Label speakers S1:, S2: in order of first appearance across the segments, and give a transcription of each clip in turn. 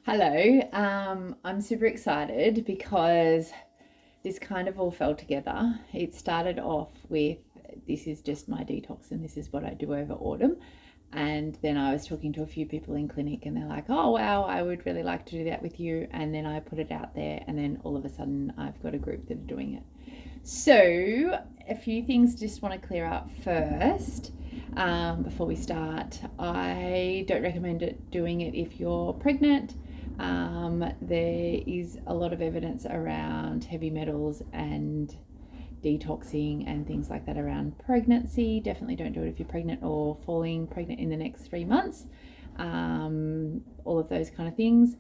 S1: Hello, I'm super excited because this kind of all fell together. It started off with this is just my detox and this is what I do over autumn. And then I was talking to a few people in clinic and they're like, oh, wow, I would really like to do that with you. And then I put it out there and then all of a sudden I've got a group that are doing it. So, a few things just want to clear up first before we start. I don't recommend doing it if you're pregnant. There is a lot of evidence around heavy metals and detoxing and things like that around pregnancy. Definitely don't do it if you're pregnant or falling pregnant in the next 3 months. All of those kind of things.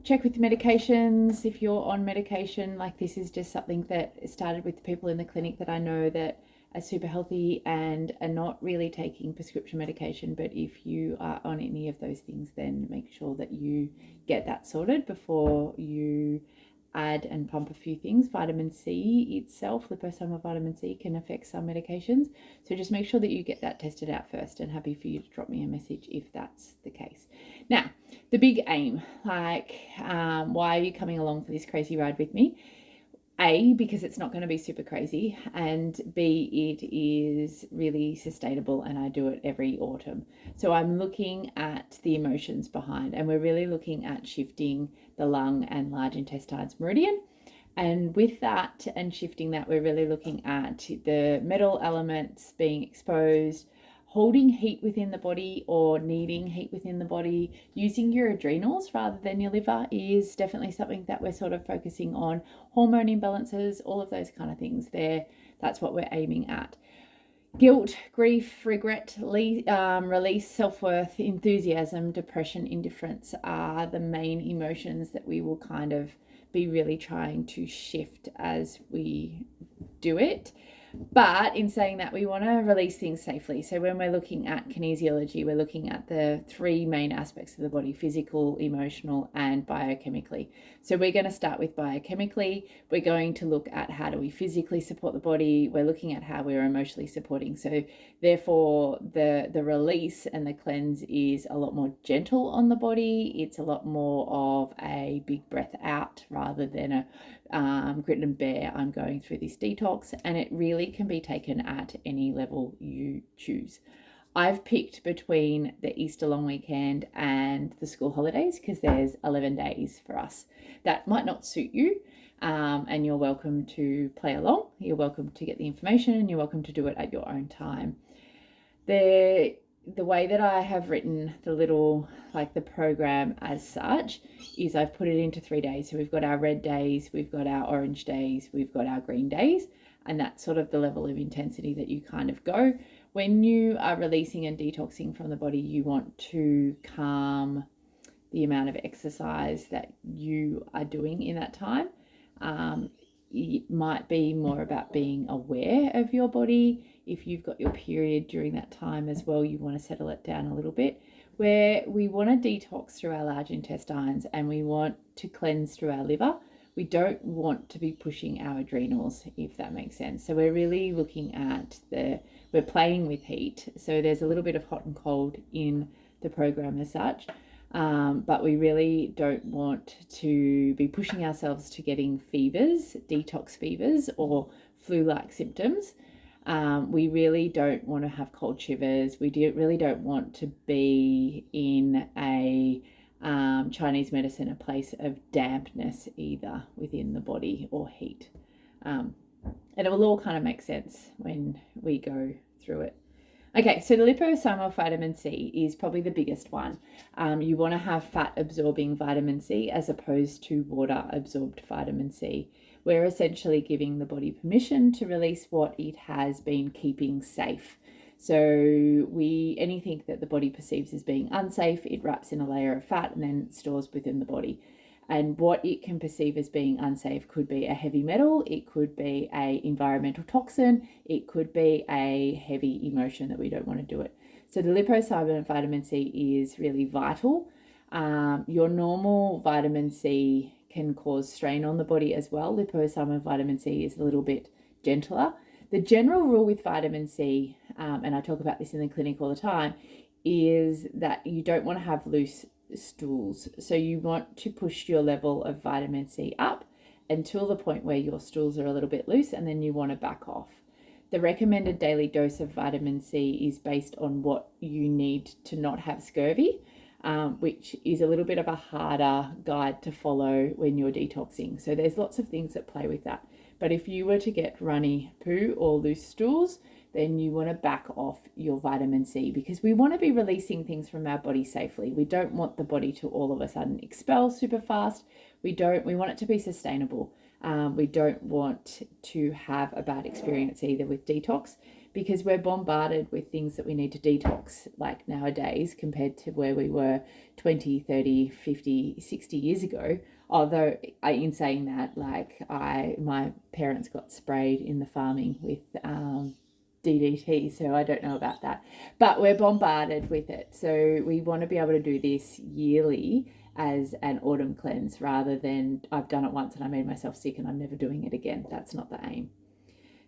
S1: Check with medications if you're on medication. Like, this is just something that started with the people in the clinic that I know that are super healthy and are not really taking prescription medication. But if you are on any of those things, then make sure that you get that sorted before you add and pump a few things. Vitamin C itself, liposomal vitamin C, can affect some medications. So just make sure that you get that tested out first, and happy for you to drop me a message if that's the case. Now, the big aim, why are you coming along for this crazy ride with me? A, because it's not going to be super crazy, and B, it is really sustainable and I do it every autumn. So I'm looking at the emotions behind, and we're really looking at shifting the lung and large intestines meridian. And with that and shifting that, we're really looking at the metal elements being exposed, holding heat within the body or needing heat within the body. Using your adrenals rather than your liver is definitely something that we're sort of focusing on. Hormone imbalances, all of those kind of things there. That's what we're aiming at. Guilt, grief, regret, release, self-worth, enthusiasm, depression, indifference are the main emotions that we will kind of be really trying to shift as we do it. But in saying that, we want to release things safely. So when we're looking at kinesiology, we're looking at the three main aspects of the body: physical, emotional, and biochemically. So we're going to start with biochemically. We're going to look at how do we physically support the body. We're looking at how we're emotionally supporting. So therefore, the release and the cleanse is a lot more gentle on the body. It's a lot more of a big breath out rather than a grit and bear, I'm going through this detox, and it really can be taken at any level you choose. I've picked between the Easter long weekend and the school holidays because there's 11 days for us. That might not suit you, and you're welcome to play along. You're welcome to get the information and you're welcome to do it at your own time. The way that I have written the program as such is I've put it into 3 days. So we've got our red days, we've got our orange days, we've got our green days, and that's sort of the level of intensity that you kind of go. When you are releasing and detoxing from the body, you want to calm the amount of exercise that you are doing in that time. It might be more about being aware of your body. If you've got your period during that time as well, you want to settle it down a little bit. Where we want to detox through our large intestines and we want to cleanse through our liver, we don't want to be pushing our adrenals, if that makes sense. So we're really looking at we're playing with heat. So there's a little bit of hot and cold in the program as such. But we really don't want to be pushing ourselves to getting fevers, detox fevers, or flu-like symptoms. We really don't want to have cold shivers. We really don't want to be in a Chinese medicine, a place of dampness either within the body or heat. And it will all kind of make sense when we go through it. Okay, so the liposomal vitamin C is probably the biggest one. You want to have fat absorbing vitamin C as opposed to water absorbed vitamin C. We're essentially giving the body permission to release what it has been keeping safe. So anything that the body perceives as being unsafe, it wraps in a layer of fat and then stores within the body. And what it can perceive as being unsafe could be a heavy metal, it could be an environmental toxin, it could be a heavy emotion that we don't want to do it. So the liposomal vitamin C is really vital. Your normal vitamin C can cause strain on the body as well. Liposomal vitamin C is a little bit gentler. The general rule with vitamin C, and I talk about this in the clinic all the time, is that you don't want to have loose stools. So you want to push your level of vitamin C up until the point where your stools are a little bit loose, and then you want to back off. The recommended daily dose of vitamin C is based on what you need to not have scurvy, which is a little bit of a harder guide to follow when you're detoxing. So there's lots of things that play with that. But if you were to get runny poo or loose stools, then you want to back off your vitamin C, because we want to be releasing things from our body safely. We don't want the body to all of a sudden expel super fast. We want it to be sustainable. We don't want to have a bad experience either with detox, because we're bombarded with things that we need to detox like nowadays compared to where we were 20, 30, 50, 60 years ago. Although in saying that, like my parents got sprayed in the farming with DDT, so I don't know about that. But we're bombarded with it. So we want to be able to do this yearly as an autumn cleanse, rather than I've done it once and I made myself sick and I'm never doing it again. That's not the aim.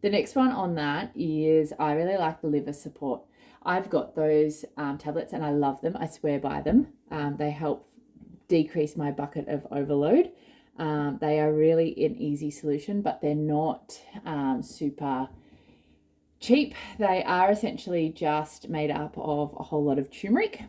S1: The next one on that is, I really like the liver support. I've got those tablets and I love them. I swear by them. They help decrease my bucket of overload. They are really an easy solution, but they're not super cheap. They are essentially just made up of a whole lot of turmeric.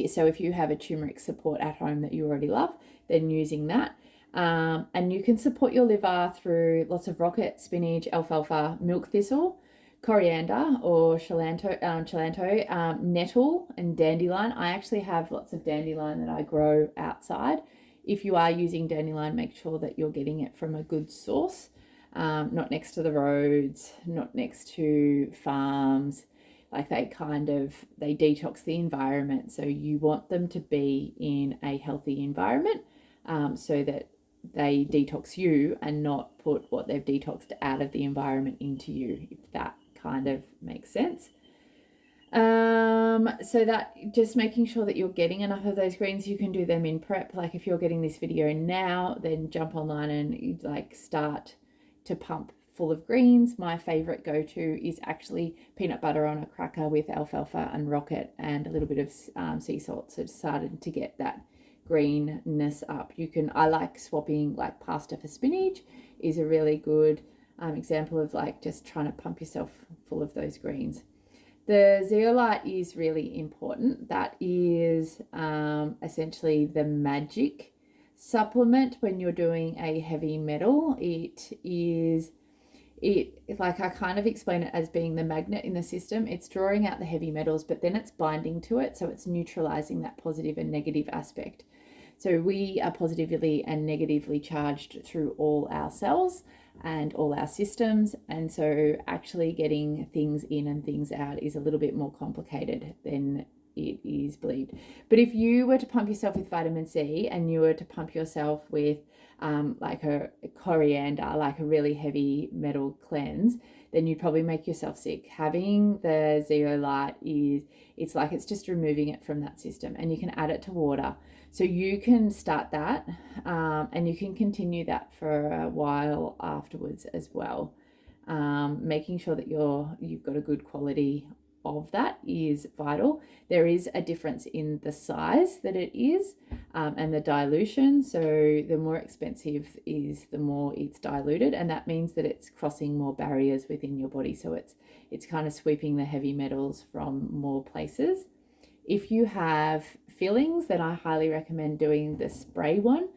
S1: So if you have a turmeric support at home that you already love, then using that. And you can support your liver through lots of rocket, spinach, alfalfa, milk thistle, coriander or chilanto, nettle and dandelion. I actually have lots of dandelion that I grow outside. If you are using dandelion, make sure that you're getting it from a good source, not next to the roads, not next to farms. Like they detox the environment. So you want them to be in a healthy environment, so that they detox you and not put what they've detoxed out of the environment into you, if that kind of makes sense. So that just making sure that you're getting enough of those greens. You can do them in prep. Like if you're getting this video now, then jump online and like start to pump full of greens. My favorite go-to is actually peanut butter on a cracker with alfalfa and rocket and a little bit of sea salt. So started to get that greenness up. I like swapping, like pasta for spinach is a really good example of like just trying to pump yourself full of those greens. The zeolite is really important. That is essentially the magic supplement when you're doing a heavy metal. Like I kind of explain it as being the magnet in the system. It's drawing out the heavy metals, but then it's binding to it. So it's neutralizing that positive and negative aspect. So we are positively and negatively charged through all our cells and all our systems. And so actually getting things in and things out is a little bit more complicated than it is believed. But if you were to pump yourself with vitamin C and you were to pump yourself with like a coriander, like a really heavy metal cleanse, then you'd probably make yourself sick. Having the zeolite it's like it's just removing it from that system, and you can add it to water. So you can start that and you can continue that for a while afterwards as well. Making sure that you've got a good quality of that is vital. There is a difference in the size that it is and the dilution. So the more expensive is, the more it's diluted, and that means that it's crossing more barriers within your body. So it's kind of sweeping the heavy metals from more places. If you have fillings, then I highly recommend doing the spray one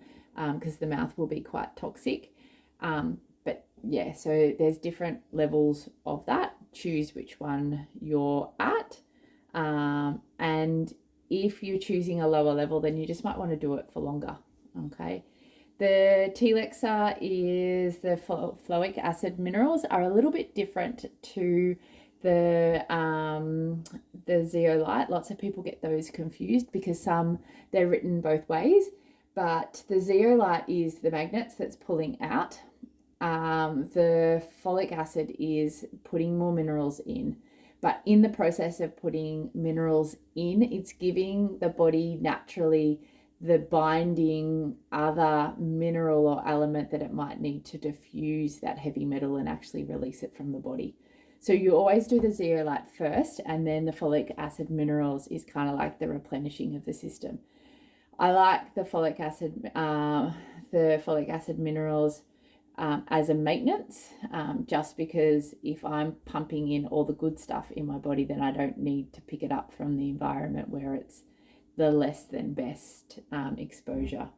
S1: because the mouth will be quite toxic. But yeah, so there's different levels of that. Choose which one you're at. And if you're choosing a lower level, then you just might want to do it for longer. Okay. The T-Lexa is the folic acid minerals are a little bit different to the zeolite. Lots of people get those confused because they're written both ways, but the zeolite is the magnets that's pulling out. The folic acid is putting more minerals in, but in the process of putting minerals in, it's giving the body naturally the binding other mineral or element that it might need to diffuse that heavy metal and actually release it from the body. So you always do the zeolite first, and then the folic acid minerals is kind of like the replenishing of the system. I like the folic acid minerals as a maintenance, just because if I'm pumping in all the good stuff in my body, then I don't need to pick it up from the environment where it's the less than best exposure.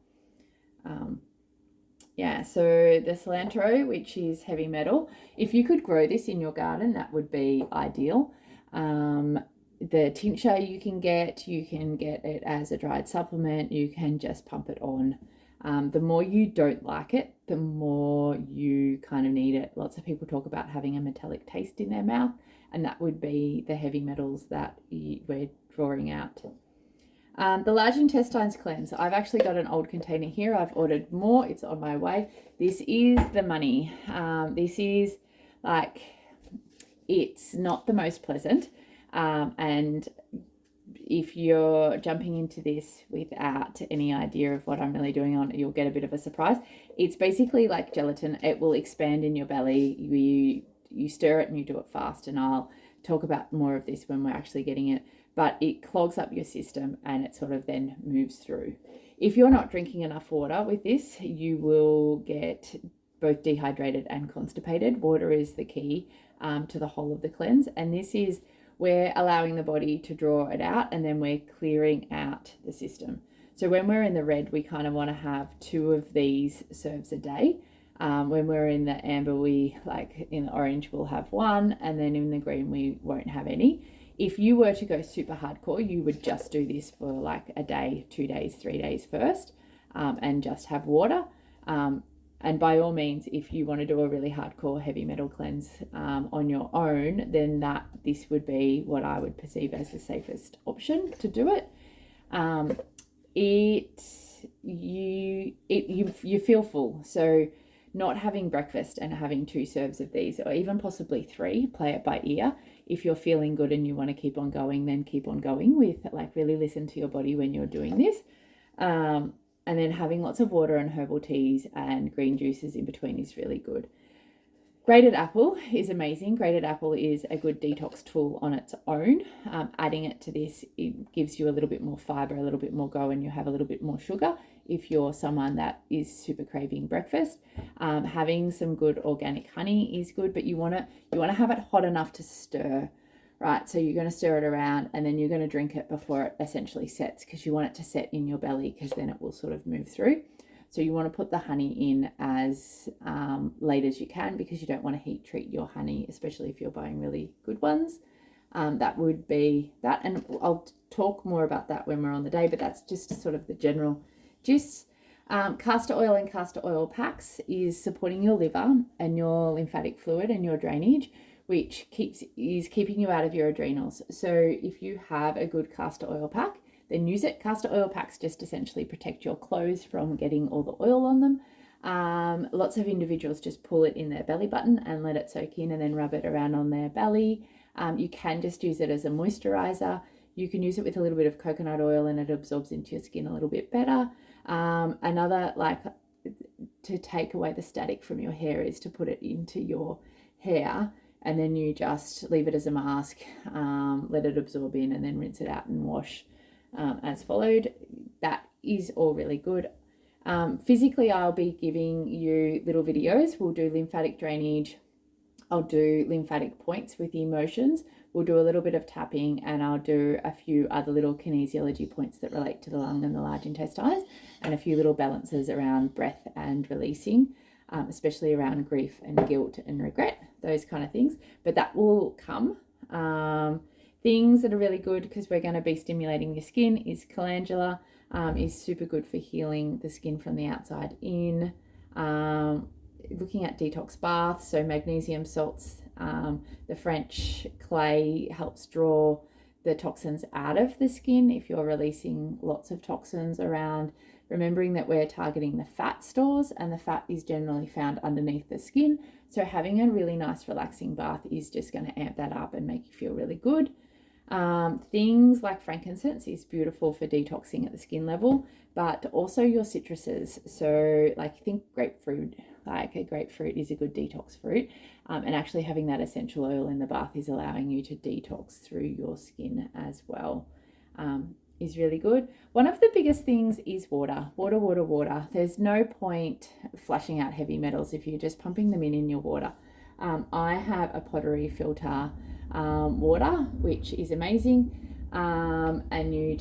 S1: Yeah, so the cilantro, which is heavy metal, if you could grow this in your garden, that would be ideal. The tincture you can get it as a dried supplement. You can just pump it on. The more you don't like it, the more you kind of need it. Lots of people talk about having a metallic taste in their mouth, and that would be the heavy metals that we're drawing out. The large intestines cleanse. I've actually got an old container here. I've ordered more. It's on my way. This is the money. This is like, it's not the most pleasant. And if you're jumping into this without any idea of what I'm really doing on, you'll get a bit of a surprise. It's basically like gelatin. It will expand in your belly. You stir it and you do it fast. And I'll talk about more of this when we're actually getting it. But it clogs up your system and it sort of then moves through. If you're not drinking enough water with this, you will get both dehydrated and constipated. Water is the key to the whole of the cleanse. And this is, we're allowing the body to draw it out and then we're clearing out the system. So when we're in the red, we kind of want to have 2 of these serves a day. When we're in the amber, in the orange, we'll have 1, and then in the green, we won't have any. If you were to go super hardcore, you would just do this for like a day, 2 days, 3 days first, and just have water. And by all means, if you want to do a really hardcore heavy metal cleanse on your own, then this would be what I would perceive as the safest option to do it. You feel full. So not having breakfast and having 2 serves of these, or even possibly 3, play it by ear. If you're feeling good and you want to keep on going, then keep on going with, like, really listen to your body when you're doing this. And then having lots of water and herbal teas and green juices in between is really good. Grated apple is amazing. Grated apple is a good detox tool on its own. Adding it to this, it gives you a little bit more fiber, a little bit more go, and you have a little bit more sugar if you're someone that is super craving breakfast. Having some good organic honey is good, but you want to have it hot enough to stir, right? So you're going to stir it around and then you're going to drink it before it essentially sets, because you want it to set in your belly, because then it will sort of move through. So you want to put the honey in as late as you can, because you don't want to heat treat your honey, especially if you're buying really good ones. That would be that. And I'll talk more about that when we're on the day, but that's just sort of the general gist. Castor oil and castor oil packs is supporting your liver and your lymphatic fluid and your drainage, which is keeping you out of your adrenals. So if you have a good castor oil pack, then use it. Castor oil packs just essentially protect your clothes from getting all the oil on them. Lots of individuals just pull it in their belly button and let it soak in and then rub it around on their belly. You can just use it as a moisturizer. You can use it with a little bit of coconut oil and it absorbs into your skin a little bit better. Another, like, to take away the static from your hair is to put it into your hair, and then you just leave it as a mask, let it absorb in, and then rinse it out and wash as followed. That is all really good. Physically, I'll be giving you little videos. We'll do lymphatic drainage. I'll do lymphatic points with the emotions. We'll do a little bit of tapping, and I'll do a few other little kinesiology points that relate to the lung and the large intestines, and a few little balances around breath and releasing, especially around grief and guilt and regret, those kind of things. But that will come. Things that are really good, because we're going to be stimulating your skin, is calendula. Is super good for healing the skin from the outside in. Looking at detox baths, so magnesium salts, the French clay helps draw the toxins out of the skin if you're releasing lots of toxins around. Remembering that we're targeting the fat stores, and the fat is generally found underneath the skin. So having a really nice relaxing bath is just going to amp that up and make you feel really good. Things like frankincense is beautiful for detoxing at the skin level, but also your citruses. So like, think grapefruit. Like, a grapefruit is a good detox fruit, and actually having that essential oil in the bath is allowing you to detox through your skin as well. is really good. One of the biggest things is water. Water. There's no point flushing out heavy metals if you're just pumping them in your water. I have a pottery filter water, which is amazing. And you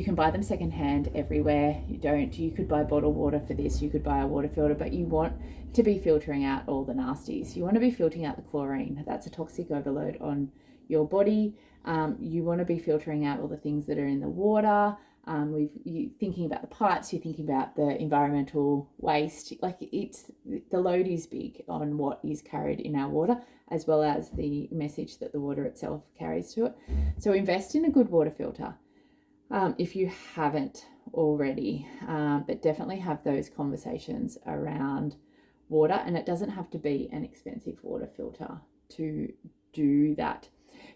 S1: can buy them secondhand everywhere. You could buy bottled water for this, you could buy a water filter, but you want to be filtering out all the nasties. You want to be filtering out the chlorine. That's a toxic overload on your body. You want to be filtering out all the things that are in the water. You thinking about the pipes, you're thinking about the environmental waste. Like the load is big on what is carried in our water, as well as the message that the water itself carries to it. So invest in a good water filter if you haven't already, but definitely have those conversations around water. And it doesn't have to be an expensive water filter to do that.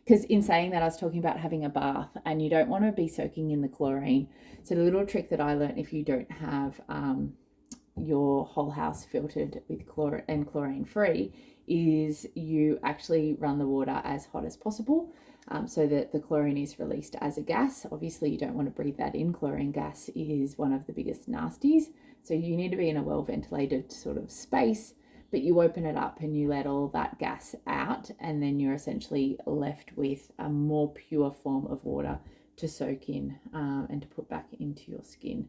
S1: Because in saying that, I was talking about having a bath, and you don't want to be soaking in the chlorine. So the little trick that I learned, if you don't have your whole house filtered with chlorine free, is you actually run the water as hot as possible, so that the chlorine is released as a gas. Obviously, you don't want to breathe that in. Chlorine gas is one of the biggest nasties. So you need to be in a well-ventilated sort of space, but you open it up and you let all that gas out, and then you're essentially left with a more pure form of water to soak in and to put back into your skin.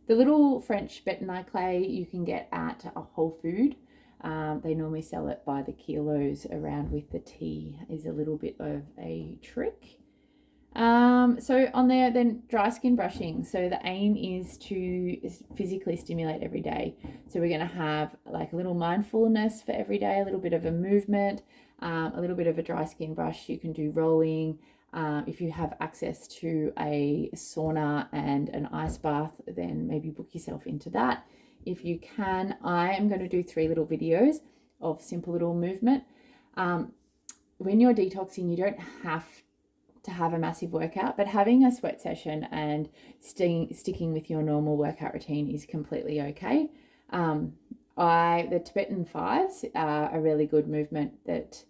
S1: The little French bentonite clay you can get at a Whole Food. They normally sell it by the kilos around with the tea, is a little bit of a trick. So on there, then dry skin brushing. So the aim is to physically stimulate every day. So we're going to have like a little mindfulness for every day, a little bit of a movement, a little bit of a dry skin brush. You can do rolling. If you have access to a sauna and an ice bath, then maybe book yourself into that. If you can, I am going to do 3 little videos of simple little movement. When you're detoxing, you don't have to have a massive workout, but having a sweat session and sticking with your normal workout routine is completely okay. The Tibetan fives are a really good movement that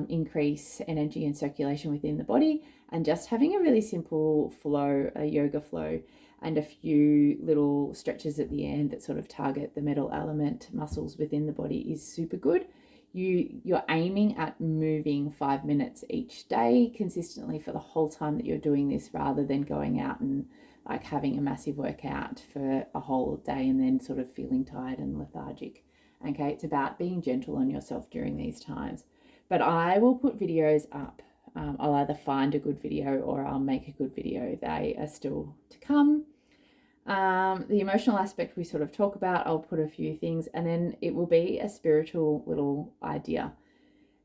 S1: increase energy and circulation within the body, and just having a really simple flow, a yoga flow, and a few little stretches at the end that sort of target the metal element muscles within the body is super good. You're aiming at moving 5 minutes each day consistently for the whole time that you're doing this, rather than going out and like having a massive workout for a whole day and then sort of feeling tired and lethargic. Okay, it's about being gentle on yourself during these times. But I will put videos up. I'll either find a good video or I'll make a good video. They are still to come. The emotional aspect we sort of talk about, I'll put a few things, and then it will be a spiritual little idea.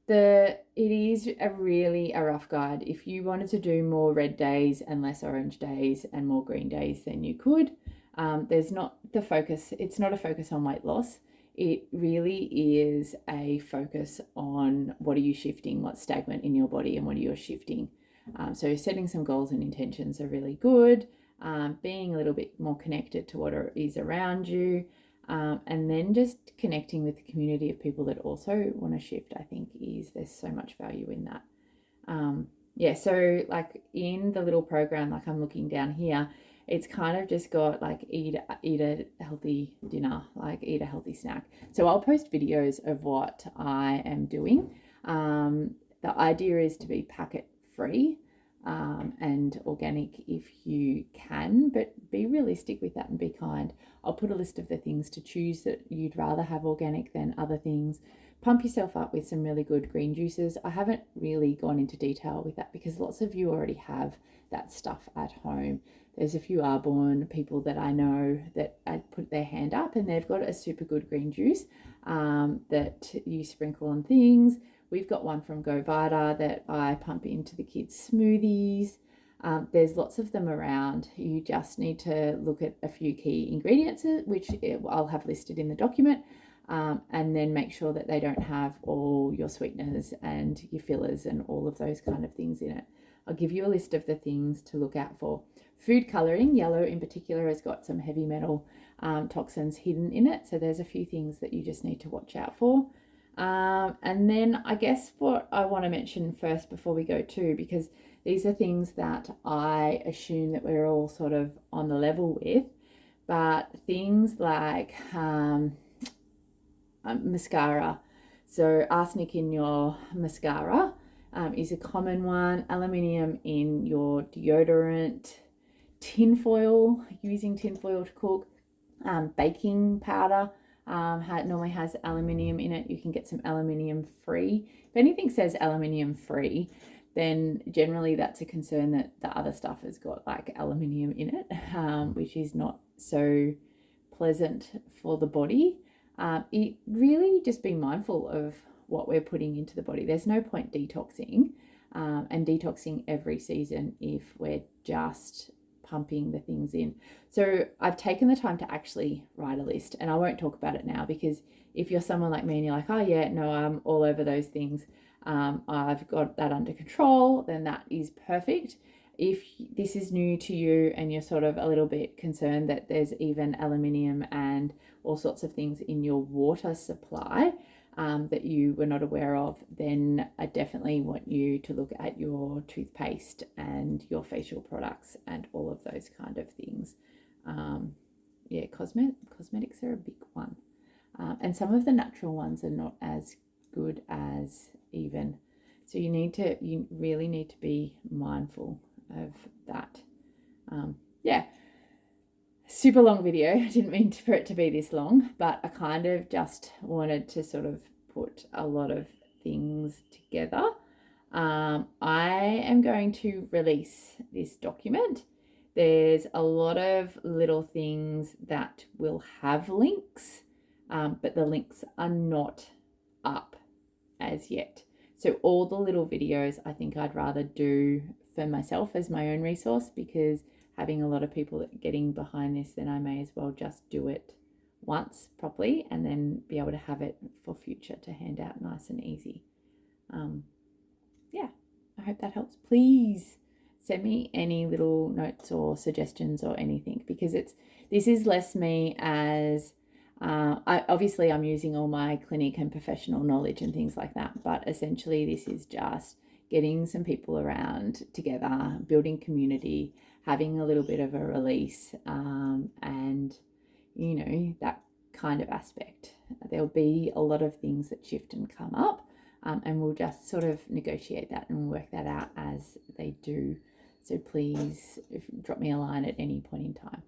S1: It is a rough guide. If you wanted to do more red days and less orange days and more green days, then you could. It's not a focus on weight loss. It really is a focus on what are you shifting, what's stagnant in your body, and what are you shifting. So setting some goals and intentions are really good. Being a little bit more connected to what is around you, and then just connecting with the community of people that also want to shift. I think there's so much value in that. So like in the little program, like I'm looking down here, it's kind of just got like eat a healthy dinner, like eat a healthy snack. So I'll post videos of what I am doing. The idea is to be packet free and organic if you can, but be realistic with that and be kind. I'll put a list of the things to choose that you'd rather have organic than other things. Pump yourself up with some really good green juices. I haven't really gone into detail with that because lots of you already have that stuff at home. There's a few Arbonne people that I know that put their hand up and they've got a super good green juice that you sprinkle on things. We've got one from GoVita that I pump into the kids' smoothies. There's lots of them around. You just need to look at a few key ingredients, which I'll have listed in the document, and then make sure that they don't have all your sweeteners and your fillers and all of those kind of things in it. I'll give you a list of the things to look out for. Food colouring, yellow in particular, has got some heavy metal toxins hidden in it. So there's a few things that you just need to watch out for. And then I guess what I want to mention first before we go to, because These are things that I assume that we're all sort of on the level with, but things like mascara. So arsenic in your mascara is a common one. Aluminium in your deodorant. Tinfoil, using tinfoil to cook. Baking powder normally has aluminium in it. You can get some aluminium free. If anything says aluminium free, then generally that's a concern that the other stuff has got like aluminium in it, which is not so pleasant for the body. It really just be mindful of what we're putting into the body. There's no point detoxing and detoxing every season if we're just pumping the things in. So I've taken the time to actually write a list, and I won't talk about it now because if you're someone like me and you're like, oh yeah, no, I'm all over those things, I've got that under control, then that is perfect. If this is new to you and you're sort of a little bit concerned that there's even aluminium and all sorts of things in your water supply that you were not aware of, then I definitely want you to look at your toothpaste and your facial products and all of those kind of things. Yeah, cosmetics are a big one. And some of the natural ones are not as good as even. So you really need to be mindful of that. Yeah, super long video. I didn't mean for it to be this long, but I kind of just wanted to sort of put a lot of things together. I am going to release this document. There's a lot of little things that will have links, but the links are not up as yet. So all the little videos I think I'd rather do for myself as my own resource, because having a lot of people getting behind this, then I may as well just do it once properly and then be able to have it for future to hand out nice and easy. Yeah, I hope that helps. Please send me any little notes or suggestions or anything, because this is less me as I'm using all my clinic and professional knowledge and things like that, but essentially this is just getting some people around together, building community, having a little bit of a release, and that kind of aspect. There'll be a lot of things that shift and come up, and we'll just sort of negotiate that and work that out as they do. So please drop me a line at any point in time.